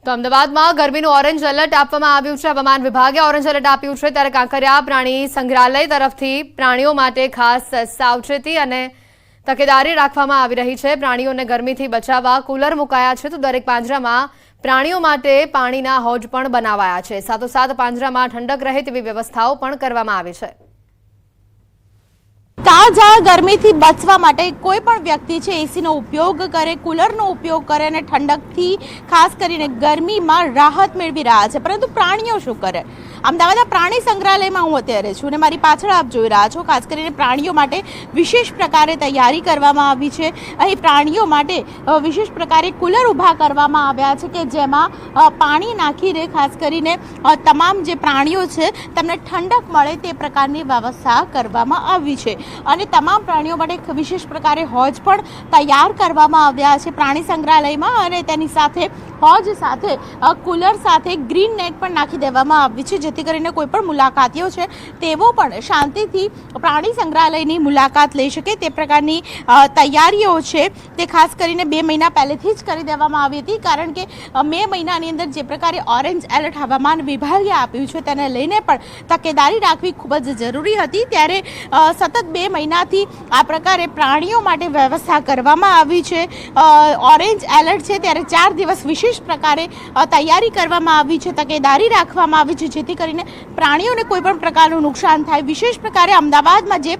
તો અમદાવાદમાં ગરમીનું ઓરેન્જ એલર્ટ આપવામાં આવ્યું છે. હવામાન વિભાગે ઓરેન્જ એલર્ટ આપ્યું છે, ત્યારે કાંકરિયા પ્રાણી સંગ્રહાલય તરફથી પ્રાણીઓ માટે ખાસ સાવચેતી અને તકેદારી રાખવામાં આવી રહી છે. પ્રાણીઓને ગરમીથી બચાવવા કુલર મુકાયા છે, તો દરેક પાંજરામાં પ્રાણીઓ માટે પાણીના હોજ પણ બનાવાયા છે. સાથોસાથ પાંજરામાં ઠંડક રહે તેવી વ્યવસ્થાઓ પણ કરવામાં આવી છે. તાજા ગરમીથી બચવા માટે કોઈ પણ વ્યક્તિ છે એસીનો ઉપયોગ કરે, કુલરનો ઉપયોગ કરે અને ઠંડકથી ખાસ કરીને ગરમીમાં રાહત મેળવી રહ્યા છે. પરંતુ પ્રાણીઓ શું કરે? અમદાવાદના પ્રાણી સંગ્રહાલયમાં હું અત્યારે છું અને મારી પાછળ આપ જોઈ રહ્યા છો, ખાસ કરીને પ્રાણીઓ માટે વિશેષ પ્રકારે તૈયારી કરવામાં આવી છે. અહીં પ્રાણીઓ માટે વિશેષ પ્રકારે કુલર ઊભા કરવામાં આવ્યા છે કે જેમાં પાણી નાખીને ખાસ કરીને તમામ જે પ્રાણીઓ છે તેમને ઠંડક મળે તે પ્રકારની વ્યવસ્થા કરવામાં આવી છે. અને તમામ પ્રાણીઓ માટે વિશેષ પ્રકારે હોજ પણ તૈયાર કરવામાં આવ્યા છે પ્રાણી સંગ્રહાલયમાં. અને તેની સાથે હોજ સાથે કુલર સાથે ગ્રીન નેટ પણ નાખી દેવામાં આવી છે, જેથી કરીને કોઈ પણ મુલાકાતીઓ છે તેઓ પણ શાંતિથી પ્રાણી સંગ્રહાલયની મુલાકાત લઈ શકે તે પ્રકારની તૈયારીઓ છે તે ખાસ કરીને 2 મહિના પહેલેથી જ કરી દેવામાં આવી હતી. કારણ કે મે મહિનાની અંદર જે પ્રકારે ઓરેન્જ એલર્ટ હવામાન વિભાગે આપ્યું છે તેને લઈને પણ તકેદારી રાખવી ખૂબ જ જરૂરી હતી. ત્યારે સતત 2 મહિનાથી આ પ્રકારે પ્રાણીઓ માટે વ્યવસ્થા કરવામાં આવી છે. ઓરેન્જ એલર્ટ છે ત્યારે 4 દિવસ વિશેષ પ્રકારે તૈયારી કરવામાં આવી છે, તકેદારી રાખવામાં આવી છે, જેથી કરીને પ્રાણીઓને કોઈ પણ પ્રકારનું નુકસાન થાય. વિશેષ પ્રકારે અમદાવાદમાં જે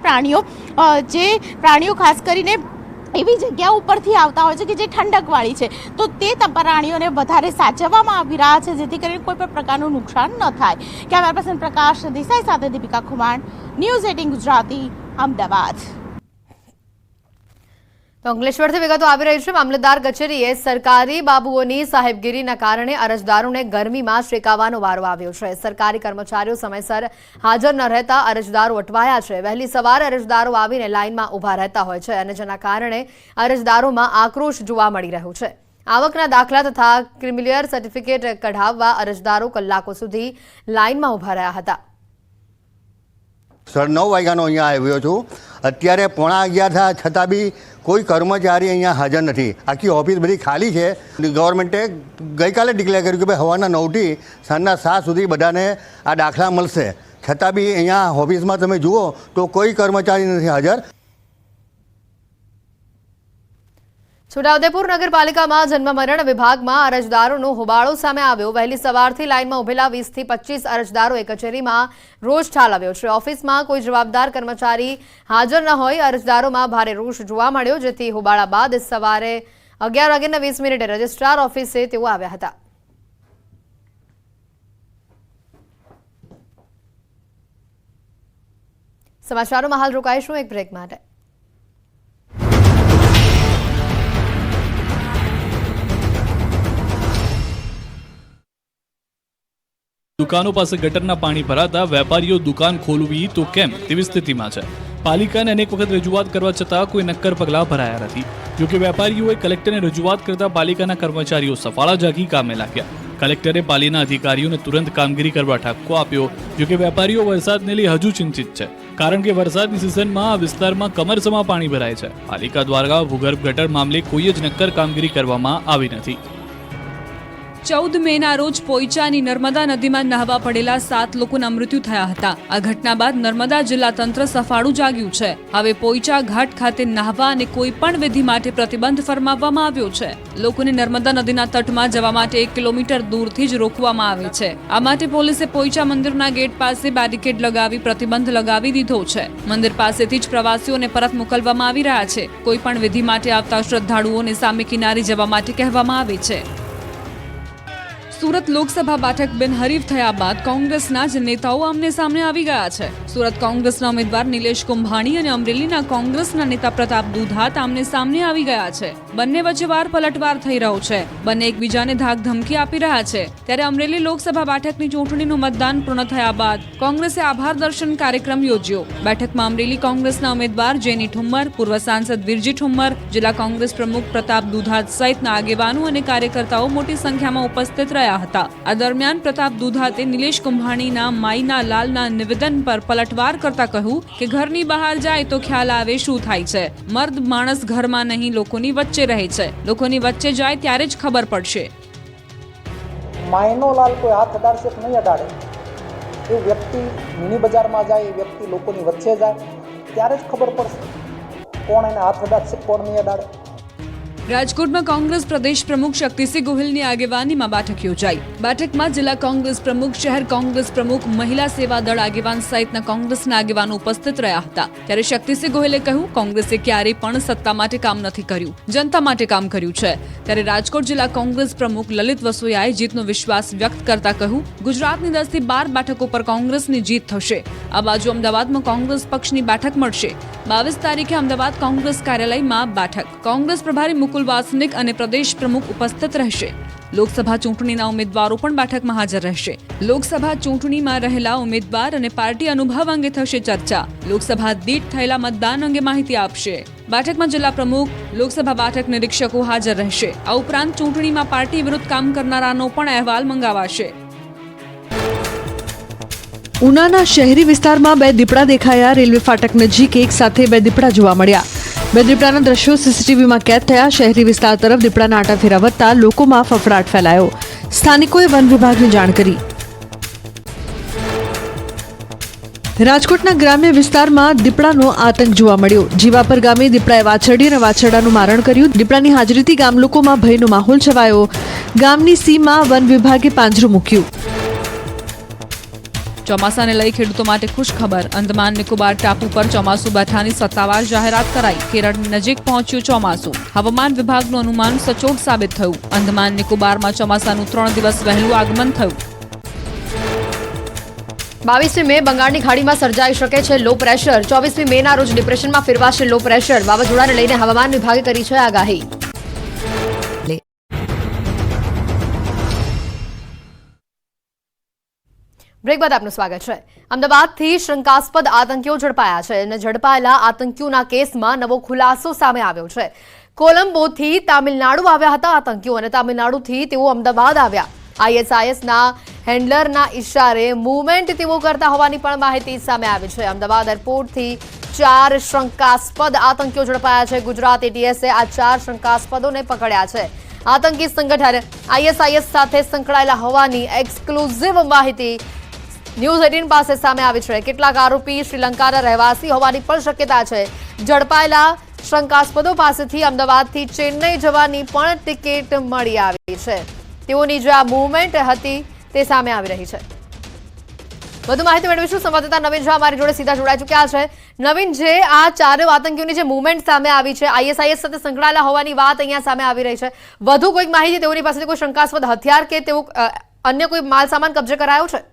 પ્રાણીઓ ખાસ કરીને એવી જગ્યાઓ ઉપરથી આવતા હોય છે કે જે ઠંડકવાળી છે, તો તે પ્રાણીઓને વધારે સાચવવામાં આવી રહ્યા છે, જેથી કરીને કોઈ પણ પ્રકારનું નુકસાન ન થાય. કેમેરા પર્સન પ્રકાશ દેસાઈ સાથે દીપિકા ખુમાણ, ન્યૂઝ 18 ગુજરાતી, અમદાવાદ. તો અંકલેશ્વરથી વિગતો આવી રહી છે. મામલતદાર કચેરીએ સરકારી બાબુઓની સાહેબગીરીના કારણે અરજદારોને ગરમીમાં શેકાવાનો વારો આવ્યો છે. સરકારી કર્મચારીઓ સમયસર હાજર ન રહેતા અરજદારો અટવાયા છે. વહેલી સવારે અરજદારો આવીને લાઇનમાં ઊભા રહેતા હોય છે અને જેના કારણે અરજદારોમાં આક્રોશ જોવા મળી રહ્યો છે. આવકના દાખલા તથા ક્રિમિલિયર સર્ટિફિકેટ કઢાવવા અરજદારો કલાકો સુધી લાઇનમાં ઊભા રહ્યા હતા. 9:30 વાગ્યાનો અહીંયા આવ્યો છું. અત્યારે 11:15 થયા છતાં બી કોઈ કર્મચારી અહીંયા હાજર નથી. આખી ઓફિસ બધી ખાલી છે. ગવર્મેન્ટે ગઈકાલે ડિક્લેર કર્યું કે ભાઈ સવારના 9થી સાંજના 7 સુધી બધાને આ દાખલા મળશે. છતાં બી અહીંયા ઓફિસમાં તમે જુઓ તો કોઈ કર્મચારી નથી હાજર. છોટાઉદેપુર નગરપાલિકામાં જન્મ મરણ વિભાગમાં અરજદારોનો હોબાળો સામે આવ્યો. વહેલી સવારથી લાઇનમાં ઉભેલા 20 થી 25 અરજદારોએ કચેરીમાં રોષ ઠાલવ્યો છે. ઓફિસમાં કોઈ જવાબદાર કર્મચારી હાજર ન હોય અરજદારોમાં ભારે રોષ જોવા મળ્યો, જેથી હોબાળા બાદ સવારે 11:20 રજિસ્ટ્રાર ઓફિસે તેઓ આવ્યા હતા. સમાચારોમાં હાલ રોકાઈશું એક બ્રેક માટે. દુકાનો પાસે ગટરના પાણી ભરાતા વેપારીઓ દુકાન ખોલવી તો કેમ તેવી સ્થિતિમાં છે. પાલિકાને અનેક વખત રજૂઆત કરવા છતાં કોઈ નક્કર પગલાં ભરાયા નથી. જોકે વેપારીઓએ કલેક્ટરને રજૂઆત કરતા પાલિકાના કર્મચારીઓ સફાળા જાગી કામે લાગ્યા. કલેક્ટરે પાલિકાના અધિકારીઓને તુરંત કામગીરી કરવા ઠપકો આપ્યો. જોકે વેપારીઓ વરસાદને લઈ હજુ ચિંતિત છે, કારણ કે વરસાદની સિઝનમાં આ વિસ્તારમાં કમરસમાં પાણી ભરાય છે. પાલિકા દ્વારા ભૂગર્ભ ગટર મામલે કોઈ જ નક્કર કામગીરી કરવામાં આવી નથી. 14 મેના રોજ પોઈચાની નર્મદા નદીમાં નહાવા પડેલા 7 લોકોના મૃત્યુ થયા હતા. આ ઘટના બાદ નર્મદા જિલ્લા તંત્ર સફાળું જાગ્યું છે. હવે પોઈચા ઘાટ ખાતે નહાવા અને કોઈ પણ વિધિ માટે પ્રતિબંધ ફરમાવવામાં આવ્યો છે. લોકોને નર્મદા નદીના તટમાં જવા માટે 1 કિલોમીટર દૂરથી જ રોકવામાં આવે છે. આ માટે પોલીસે પોઈચા મંદિરના ગેટ પાસે બેરિકેડ લગાવી પ્રતિબંધ લગાવી દીધો છે. મંદિર પાસેથી જ પ્રવાસીઓને પરત મોકલવામાં આવી રહ્યા છે. કોઈ પણ વિધિ માટે આવતા શ્રદ્ધાળુઓને સામે કિનારે જવા માટે કહેવામાં આવે છે. સુરત લોકસભા બેઠક બિનહરીફ થયા બાદ કોંગ્રેસના જ નેતાઓ આમને સામને આવી ગયા છે. સુરત કોંગ્રેસના ઉમેદવાર નિલેશ કુંભાણી અને અમરેલીના કોંગ્રેસના નેતા પ્રતાપ દુધાત આમને સામને આવી ગયા છે. બંને વચ્ચે વાર પલટવાર થઈ રહ્યો છે. બંને એકબીજાને ધાક ધમકી આપી રહ્યા છે. ત્યારે અમરેલી લોકસભા બેઠકની ચૂંટણીનું મતદાન પૂર્ણ થયા બાદ કોંગ્રેસે આભાર દર્શન કાર્યક્રમ યોજ્યો. બેઠકમાં અમરેલી કોંગ્રેસના ઉમેદવાર જેની ઠુમ્મર, પૂર્વ સાંસદ વિરજી ઠુમ્મર, જિલ્લા કોંગ્રેસ પ્રમુખ પ્રતાપ દુધાત સહિતના આગેવાનો અને કાર્યકર્તાઓ મોટી સંખ્યામાં ઉપસ્થિત રહ્યા હતા. આ દરમિયાન પ્રતાપ દુધાતે નિલેશ કુંભાણીના માઈના લાલના નિવેદન પર પલટવાર કરતા કહ્યું કે ઘરની બહાર જાય તો ખ્યાલ આવે શું થાય છે. મર્દ માણસ ઘરમાં નહીં લોકોની વચ્ચે રહે છે. લોકોની વચ્ચે જાય ત્યારે જ ખબર પડશે. માયનોલાલ કોઈ હાથ અડાડશે કે નહીં અડાડે, એ વ્યક્તિ મિની બજારમાં જાય, એ વ્યક્તિ લોકોની વચ્ચે જાય, ત્યારે જ ખબર પડશે કોણ એને હાથ અડાડશે, કોણ નહીં અડાડે. રાજકોટમાં કોંગ્રેસ પ્રદેશ પ્રમુખ શક્તિસિંહ ગોહિલની આગેવાનીમાં બેઠક યોજાઈ. બેઠકમાં જિલ્લા કોંગ્રેસ પ્રમુખ, શહેર કોંગ્રેસ પ્રમુખ, મહિલા સેવા દળ આગેવાન સહિતના કોંગ્રેસના આગેવાનો ઉપસ્થિત રહ્યા હતા. ત્યારે શક્તિસિંહ ગોહિલે કહ્યું, કોંગ્રેસે ક્યારેય પણ સત્તા માટે કામ નથી કર્યું, જનતા માટે કામ કર્યું છે. ત્યારે રાજકોટ જિલ્લા કોંગ્રેસ પ્રમુખ લલિત વસોયાએ જીતનો વિશ્વાસ વ્યક્ત કરતા કહ્યું, ગુજરાતની 10 થી 12 બેઠકો પર કોંગ્રેસની જીત થશે. આ બાજુ અમદાવાદમાં કોંગ્રેસ પક્ષની બેઠક મળશે. 22 તારીખે અમદાવાદ કોંગ્રેસ કાર્યાલયમાં બેઠક. કોંગ્રેસ પ્રભારી મુકુલ વાસનિક અને પ્રદેશ પ્રમુખ ઉપસ્થિત રહેશે. લોકસભા ચૂંટણીના ઉમેદવારો પણ બેઠકમાં હાજર રહેશે. લોકસભા ચૂંટણીમાં રહેલા ઉમેદવાર અને પાર્ટી અનુભવ અંગે થશે ચર્ચા. લોકસભા દીઠ થયેલા મતદાન અંગે માહિતી આપશે. બેઠકમાં જિલ્લા પ્રમુખ, લોકસભા બેઠક નિરીક્ષકો હાજર રહેશે. આ ઉપરાંત ચૂંટણીમાં પાર્ટી વિરુદ્ધ કામ કરનારાનો પણ અહેવાલ મંગાવાશે. ઉનાના શહેરી વિસ્તારમાં 2 દીપડા દેખાયા. રેલવે ફાટક નજીક એક સાથે 2 દીપડા જોવા મળ્યા. 2 દીપડાના દ્રશ્યો સીસીટીવીમાં કેદ થયા. શહેરી વિસ્તાર તરફ દીપડાના આંટાફેરા વધતા લોકોમાં ફફડાટ ફેલાયો. સ્થાનિકોએ વન વિભાગને જાણ કરી. રાજકોટના ગ્રામ્ય વિસ્તારમાં દીપડાનો આતંક જોવા મળ્યો. જીવાપર ગામે દીપડાએ વાછરડી અને વાછરડાનું મારણ કર્યું. દીપડાની હાજરીથી ગામ લોકોમાં ભયનો માહોલ છવાયો. ગામની સીમમાં વન વિભાગે પાંજરું મૂક્યું. ચોમાસાને લઈ ખેડૂતો માટે ખુશ ખબર. અંદમાન નિકોબાર ટાપુ પર ચોમાસું બેઠાની સત્તાવાર જાહેરાત કરાઈ. કેરળની નજીક પહોંચ્યું ચોમાસું. હવામાન વિભાગનું અનુમાન સચોટ સાબિત થયું. અંદમાન નિકોબારમાં ચોમાસાનું 3 દિવસ વહેલું આગમન થયું. 22મી મે બંગાળની ખાડીમાં સર્જાઈ શકે છે લો પ્રેશર. 24મી મેના રોજ ડિપ્રેશનમાં ફેરવાશે લો પ્રેશર. વાવાઝોડાને લઈને હવામાન વિભાગે કરી છે આગાહી. બ્રેક બાદ આપનું સ્વાગત છે. અમદાવાદથી શંકાસ્પદ આતંકીઓ ઝડપાયા છે અને ઝડપાયેલા આતંકીઓના કેસમાં નવો ખુલાસો સામે આવ્યો છે. કોલંબોથી તામિલનાડુ આવ્યા હતા આતંકીઓ અને તામિલનાડુથી તેઓ અમદાવાદ આવ્યા. આઈએસઆઈએસના હેન્ડલરના ઇશારે મૂવમેન્ટ તેઓ કરતા હોવાની પણ માહિતી સામે આવી છે. અમદાવાદ એરપોર્ટથી 4 શંકાસ્પદ આતંકીઓ ઝડપાયા છે. ગુજરાત એટીએસે આ 4 શંકાસ્પદોને પકડ્યા છે. આતંકી સંગઠન આઈએસઆઈએસ સાથે સંકળાયેલા હોવાની એક્સક્લુઝિવ માહિતી ન્યૂઝ 18 પાસે સામે આવી છે. કેટલાક આરોપી શ્રીલંકાના રહેવાસી હોવાની પણ શક્યતા છે. ઝડપાયેલા શંકાસ્પદો પાસેથી અમદાવાદથી ચેન્નઈ જવાની પણ ટિકિટ મળી આવી છે. તેઓની જે આ મૂવમેન્ટ હતી તે સામે આવી રહી છે. વધુ માહિતી મેળવીશું. સંવાદદાતા નવીન ઝા મારી જોડે સીધા જોડાઈ ચૂક્યા છે. નવીન, જે આ 4 આતંકીઓની જે મૂવમેન્ટ સામે આવી છે, આઈએસઆઈએસ સાથે સંકળાયેલા હોવાની વાત અહીંયા સામે આવી રહી છે. વધુ કોઈક માહિતી, તેઓની પાસેથી કોઈ શંકાસ્પદ હથિયાર કે તેઓ અન્ય કોઈ માલ સામાન કબજે કરાયો છે?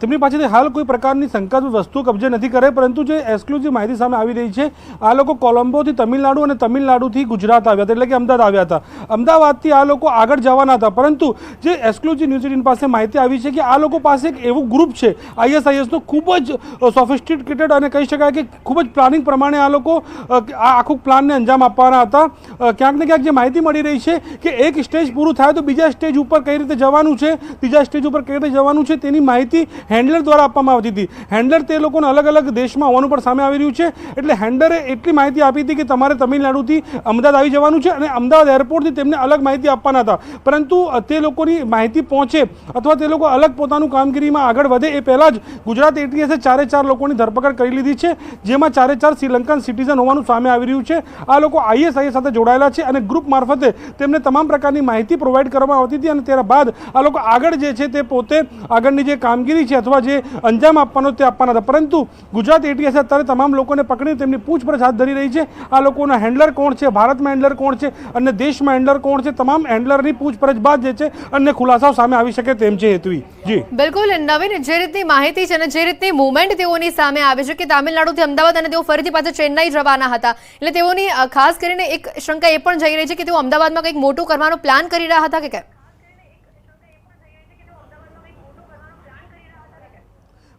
તેમની પાસેથી હાલ કોઈ પ્રકારની શંકાસ્પદ વસ્તુ કબજે નથી કરે, પરંતુ જે એક્સક્લુઝિવ માહિતી સામે આવી રહી છે, આ લોકો કોલંબોથી તમિલનાડુ અને તમિલનાડુથી ગુજરાત આવ્યા હતા, એટલે કે અમદાવાદ આવ્યા હતા. અમદાવાદથી આ લોકો આગળ જવાના હતા, પરંતુ જે એક્સક્લુઝિવ ન્યૂઝ 18 પાસે માહિતી આવી છે કે આ લોકો પાસે એક એવું ગ્રુપ છે આઈએસઆઈએસનું, ખૂબ જ સોફિસ્ટિકેટેડ અને કહી શકાય કે ખૂબ જ પ્લાનિંગ પ્રમાણે આ લોકો આ આખું પ્લાનને અંજામ આપવાના હતા. ક્યાંક ને ક્યાંક જે માહિતી મળી રહી છે કે એક સ્ટેજ પૂરું થાય તો બીજા સ્ટેજ ઉપર કઈ રીતે જવાનું છે, ત્રીજા સ્ટેજ ઉપર કઈ રીતે જવાનું છે, તેની માહિતી હેન્ડલર દ્વારા આપવામાં આવતી હતી. હેન્ડલર તે લોકોને અલગ અલગ દેશમાં હોવાનું પણ સામે આવી રહ્યું છે. એટલે હેન્ડલરે એટલી માહિતી આપી હતી કે તમારે તમિલનાડુથી અમદાવાદ આવી જવાનું છે અને અમદાવાદ એરપોર્ટથી તેમને અલગ માહિતી આપવાના હતા. પરંતુ તે લોકોની માહિતી પહોંચે અથવા તે લોકો અલગ પોતાનું કામગીરીમાં આગળ વધે એ પહેલાં જ ગુજરાત એટીએસે 4 લોકોની ધરપકડ કરી લીધી છે, જેમાં 4 શ્રીલંકન સિટીઝન હોવાનું સામે આવી રહ્યું છે. આ લોકો આઈએસઆઈએસ સાથે જોડાયેલા છે અને ગ્રુપ મારફતે તેમને તમામ પ્રકારની માહિતી પ્રોવાઈડ કરવામાં આવતી હતી અને ત્યારબાદ આ લોકો આગળ જે છે તે પોતે આગળની જે કામગીરી છે અથવા જે અંજામ આપવાનો તે આપવાના હતા. પરંતુ ગુજરાત એટીએસ અત્યારે તમામ લોકોને પકડી તેમની પૂછપરછ હાથ ધરી રહી છે. આ લોકોના હેન્ડલર કોણ છે, ભારતમાં હેન્ડલર કોણ છે, અને દેશમાં હેન્ડલર કોણ છે, તમામ હેન્ડલરની પૂછપરછ બાદ જે છે અન્ય ખુલાસાઓ સામે આવી શકે તેમ છે. હેતુવી જી બિલકુલ નવીન, જે રીતની માહિતી છે અને જે રીતની મૂવમેન્ટ તેઓની સામે આવી છે કે તામિલનાડુથી અમદાવાદ અને તેઓ ફરીથી પાછા ચેન્નઈ જવાના હતા, એટલે તેઓની ખાસ કરીને એક શંકા એ પણ જઈ રહી છે કે તેઓ અમદાવાદમાં કંઈક મોટું કરવાનો પ્લાન કરી રહ્યા હતા કે કેમ?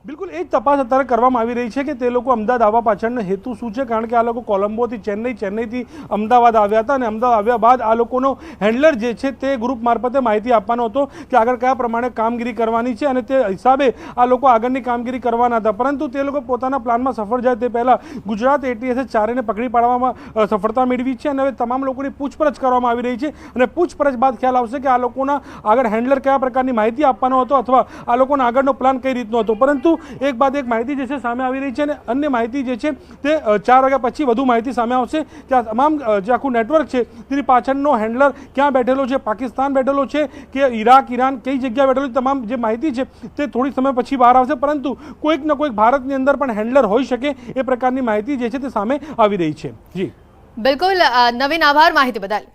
બિલકુલ એ જ તપાસ અત્યારે કરવામાં આવી રહી છે કે તે લોકો અમદાવાદ આવવા પાછળનો હેતુ શું છે, કારણ કે આ લોકો કોલંબોથી ચેન્નઈથી અમદાવાદ આવ્યા હતા અને અમદાવાદ આવ્યા બાદ આ લોકોનો હેન્ડલર જે છે તે ગ્રુપ મારફતે માહિતી આપવાનો હતો કે આગળ કયા પ્રમાણે કામગીરી કરવાની છે અને તે હિસાબે આ લોકો આગળની કામગીરી કરવાના હતા. પરંતુ તે લોકો પોતાના પ્લાનમાં સફળ જાય તે પહેલાં ગુજરાત એટીએસે ચારેયને પકડી પાડવામાં સફળતા મેળવી છે અને હવે તમામ લોકોની પૂછપરછ કરવામાં આવી રહી છે અને પૂછપરછ બાદ ખ્યાલ આવશે કે આ લોકોના આગળ હેન્ડલર કયા પ્રકારની માહિતી આપવાનો હતો અથવા આ લોકોનો આગળનો પ્લાન કઈ રીતનો હતો. પરંતુ એક બાદ એક માહિતી જે છે સામે આવી રહી છે અને અન્ય માહિતી જે છે તે 4 વાગ્યા પછી વધુ માહિતી સામે આવશે કે આ તમામ જે આખું નેટવર્ક છે તેની પાછળનો હેન્ડલર ક્યાં બેઠેલો છે, પાકિસ્તાન બેઠેલો છે કે ઈરાક, ઈરાન, કઈ જગ્યાએ બેઠેલો છે, તમામ જે માહિતી છે તે થોડી સમય પછી બહાર આવશે. પરંતુ કોઈક ને કોઈક ભારતની અંદર પણ હેન્ડલર હોઈ શકે એ પ્રકારની માહિતી જે છે તે સામે આવી રહી છે. જી બિલકુલ નવીન, આભાર માહિતી બદલ.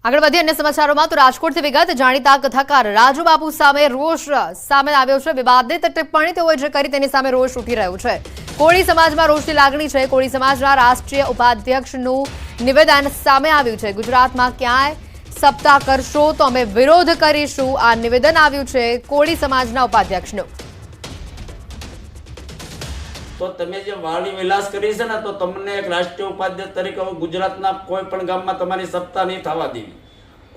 આગળ વધી અન્ય સમાચારોમાં તો રાજકોટથી વિગત. જાણીતા કથાકાર રાજુ બાપુ સામે રોષ સામે આવ્યો છે. વિવાદિત ટિપ્પણી તેઓએ જે કરી તેની સામે રોષ ઉઠી રહ્યો છે. કોળી સમાજમાં રોષની લાગણી છે. કોળી સમાજના રાષ્ટ્રીય ઉપાધ્યક્ષનું નિવેદન સામે આવ્યું છે. ગુજરાતમાં ક્યાંય સપ્તાહ કરશો તો અમે વિરોધ કરીશું, આ નિવેદન આવ્યું છે કોળી સમાજના ઉપાધ્યક્ષનું. તો તમે જે વાણી વિલાસ કરી છે ને, તો તમને એક રાષ્ટ્રીય ઉપાધ્યક્ષ તરીકે ગુજરાતના કોઈ પણ ગામમાં તમારી સત્તા નહીં થવા દેવી.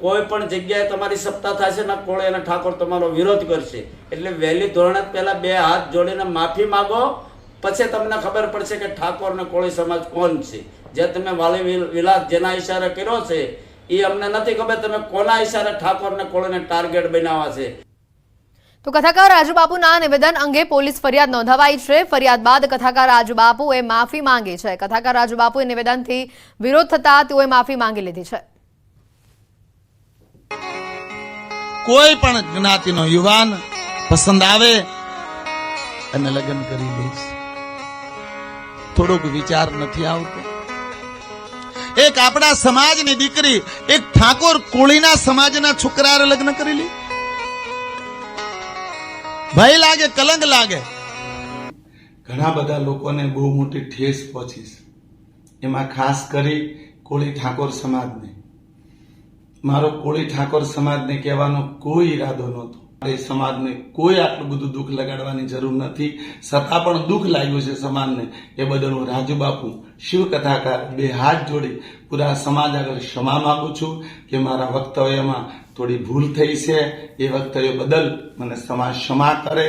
કોઈ પણ જગ્યાએ તમારી સત્તા થશે ને, કોળી અને ઠાકોર તમારો વિરોધ કરશે. એટલે વહેલી ધોરણે પહેલા 2 હાથ જોડીને માફી માંગો, પછી તમને ખબર પડશે કે ઠાકોર ને કોળી સમાજ કોણ છે. જે તમે વાણી વિલાસ જેના ઈશારે કર્યો છે એ અમને નથી ખબર તમે કોના ઈશારે ઠાકોર ને કોળીને ટાર્ગેટ બનાવવા છે. તો કથાકાર રાજુબાપુના નિવેદન અંગે પોલીસ ફરિયાદ નોંધાવાઈ છે. ફરિયાદ બાદ કથાકાર રાજુબાપુએ માફી માંગી છે. કથાકાર રાજુબાપુએ નિવેદનથી વિરોધ થતા તેઓએ માફી માંગી લીધી છે. કોઈ પણ જ્ઞાતિનો યુવાન પસંદ આવે અને લગ્ન કરી દઈશ, થોડોક વિચાર નથી આવતો. એક આપણા સમાજની દીકરી એક ઠાકોર કોળીના સમાજના છોકરાએ લગ્ન કરી લી. ભય લાગે, કલંક લાગે. ઘણા બધા લોકોને બહુ મોટી ઠેસ પહોંચી છે, એમાં ખાસ કરી કોળી ઠાકોર સમાજને. મારો કોળી ઠાકોર સમાજને કહેવાનો કોઈ ઈરાદો નહોતો. એ સમાજને કોઈ આટલું બધું દુઃખ લગાડવાની જરૂર નથી, છતાં પણ દુઃખ લાગ્યું છે સમાજને. એ બદલ હું રાજુબાપુ શિવ કથાકાર 2 હાથ જોડી પૂરા સમાજ આગળ ક્ષમા માંગુ છું કે મારા વક્તવ્યમાં થોડી ભૂલ થઈ છે. એ વક્તવ્ય બદલ મને સમાજ ક્ષમા કરે.